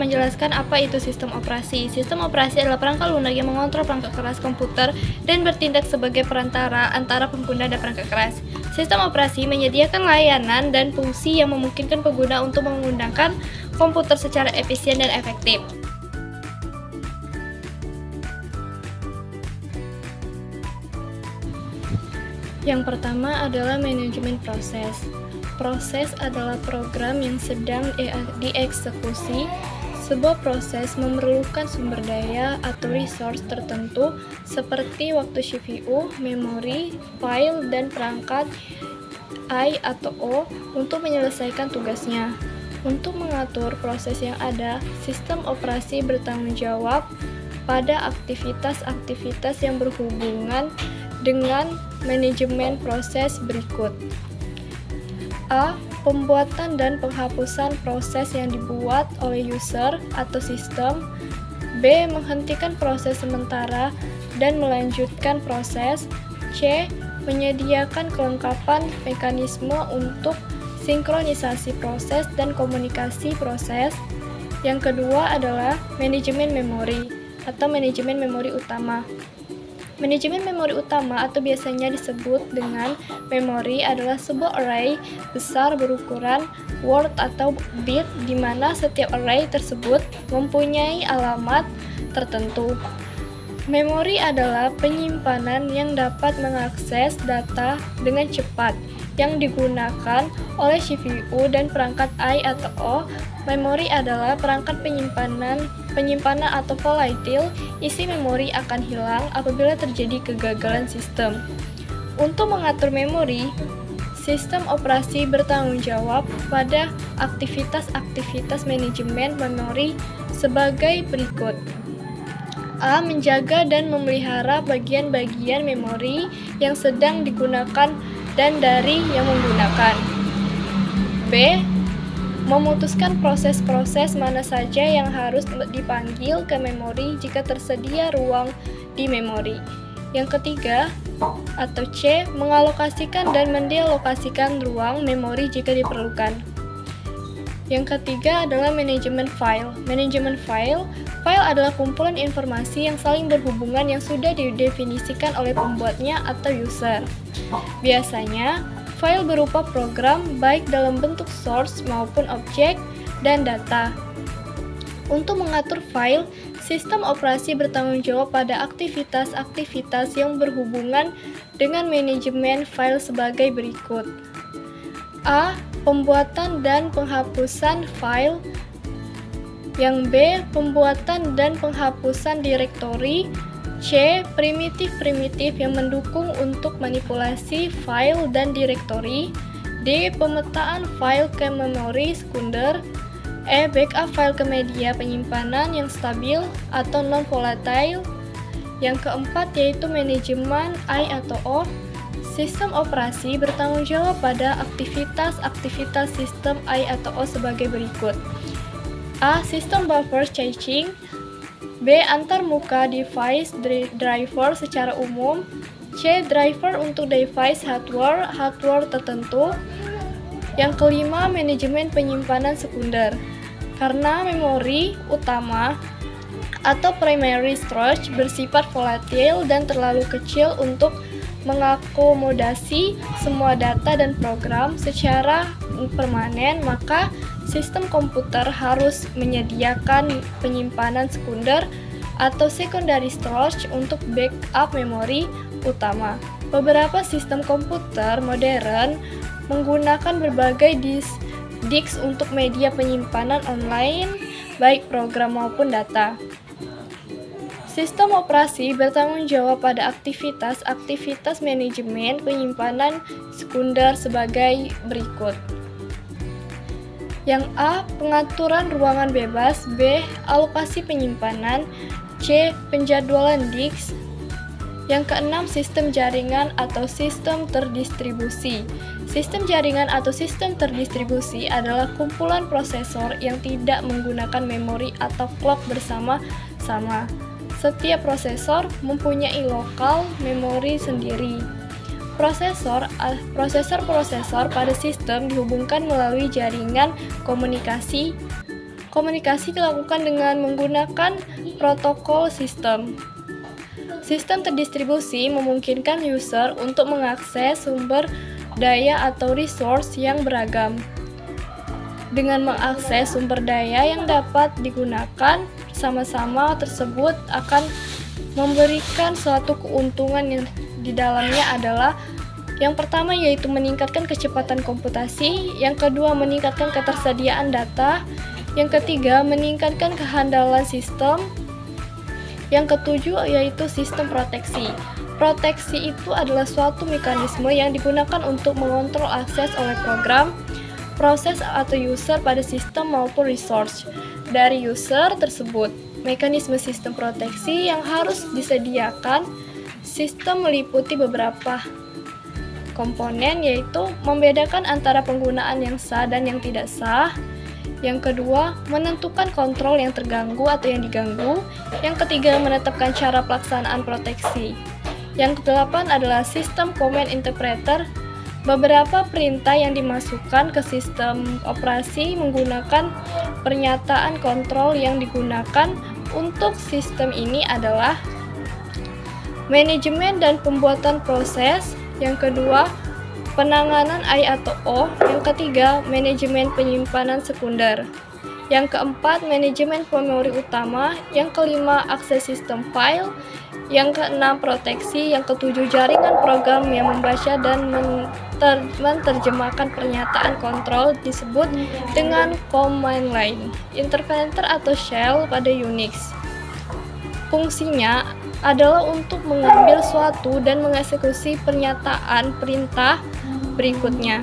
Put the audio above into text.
menjelaskan apa itu sistem operasi. Sistem operasi adalah perangkat lunak yang mengontrol perangkat keras komputer dan bertindak sebagai perantara antara pengguna dan perangkat keras. Sistem operasi menyediakan layanan dan fungsi yang memungkinkan pengguna untuk menggunakan komputer secara efisien dan efektif. Yang pertama adalah manajemen proses. Proses adalah program yang sedang dieksekusi. Sebuah proses memerlukan sumber daya atau resource tertentu seperti waktu CPU, memori, file, dan perangkat I atau O untuk menyelesaikan tugasnya. Untuk mengatur proses yang ada, sistem operasi bertanggung jawab pada aktivitas-aktivitas yang berhubungan dengan manajemen proses berikut. A. Pembuatan dan penghapusan proses yang dibuat oleh user atau sistem. B. Menghentikan proses sementara dan melanjutkan proses. C. Menyediakan kelengkapan mekanisme untuk sinkronisasi proses dan komunikasi proses. Yang kedua adalah manajemen memori atau manajemen memori utama. Manajemen memori utama atau biasanya disebut dengan memori adalah sebuah array besar berukuran word atau bit di mana setiap array tersebut mempunyai alamat tertentu. Memori adalah penyimpanan yang dapat mengakses data dengan cepat yang digunakan oleh CPU dan perangkat I atau O. Memori adalah perangkat penyimpanan atau volatile. Isi memori akan hilang apabila terjadi kegagalan sistem. Untuk mengatur memori, sistem operasi bertanggung jawab pada aktivitas-aktivitas manajemen memori sebagai berikut. A. Menjaga dan memelihara bagian-bagian memori yang sedang digunakan dan dari yang menggunakan. B. Memutuskan proses-proses mana saja yang harus dipanggil ke memori jika tersedia ruang di memori. Yang ketiga, atau C. Mengalokasikan dan mendealokasikan ruang memori jika diperlukan. Yang ketiga adalah manajemen file. Manajemen file adalah kumpulan informasi yang saling berhubungan yang sudah didefinisikan oleh pembuatnya atau user. Biasanya, file berupa program baik dalam bentuk source maupun objek dan data. Untuk mengatur file, sistem operasi bertanggung jawab pada aktivitas-aktivitas yang berhubungan dengan manajemen file sebagai berikut. A. Pembuatan dan penghapusan file. Yang B. Pembuatan dan penghapusan direktori. C. Primitif-primitif yang mendukung untuk manipulasi file dan direktori. D. Pemetaan file ke memori sekunder. E. Backup file ke media penyimpanan yang stabil atau non-volatile. Yang keempat yaitu manajemen I atau O. Sistem operasi bertanggung jawab pada aktivitas-aktivitas sistem I atau O sebagai berikut. A. Sistem buffer caching. B. Antarmuka device driver secara umum. C. Driver untuk device hardware tertentu. Yang kelima, manajemen penyimpanan sekunder. Karena memori utama atau primary storage bersifat volatile dan terlalu kecil untuk mengakomodasi semua data dan program secara permanen, maka sistem komputer harus menyediakan penyimpanan sekunder atau secondary storage untuk backup memori utama. Beberapa sistem komputer modern menggunakan berbagai disk untuk media penyimpanan online, baik program maupun data. Sistem operasi bertanggung jawab pada aktivitas-aktivitas manajemen penyimpanan sekunder sebagai berikut. Yang A. Pengaturan ruangan bebas. B. Alokasi penyimpanan. C. Penjadwalan disk. Yang keenam, sistem jaringan atau sistem terdistribusi. Sistem jaringan atau sistem terdistribusi adalah kumpulan prosesor yang tidak menggunakan memori atau clock bersama-sama. Setiap prosesor mempunyai lokal memori sendiri. Prosesor pada sistem dihubungkan melalui jaringan komunikasi Komunikasi dilakukan dengan menggunakan protokol sistem. Sistem terdistribusi memungkinkan user untuk mengakses sumber daya atau resource yang beragam. Dengan mengakses sumber daya yang dapat digunakan bersama-sama tersebut akan memberikan suatu keuntungan yang di dalamnya adalah yang pertama yaitu meningkatkan kecepatan komputasi, yang kedua meningkatkan ketersediaan data, yang ketiga meningkatkan kehandalan sistem, yang ketujuh yaitu sistem proteksi. Proteksi itu adalah suatu mekanisme yang digunakan untuk mengontrol akses oleh program, proses atau user pada sistem maupun resource dari user tersebut. Mekanisme sistem proteksi yang harus disediakan sistem meliputi beberapa komponen, yaitu membedakan antara penggunaan yang sah dan yang tidak sah. Yang kedua, menentukan kontrol yang terganggu atau yang diganggu. Yang ketiga, menetapkan cara pelaksanaan proteksi. Yang kedelapan adalah sistem command interpreter. Beberapa perintah yang dimasukkan ke sistem operasi menggunakan pernyataan kontrol yang digunakan untuk sistem ini adalah manajemen dan pembuatan proses. Yang kedua, penanganan I atau O. Yang ketiga, manajemen penyimpanan sekunder. Yang keempat, manajemen memori utama. Yang kelima, akses sistem file. Yang keenam, proteksi. Yang ketujuh, jaringan program yang membaca dan menerjemahkan pernyataan kontrol disebut dengan command line. Interpreter atau shell pada Unix. Fungsinya adalah untuk mengambil suatu dan mengeksekusi pernyataan perintah berikutnya.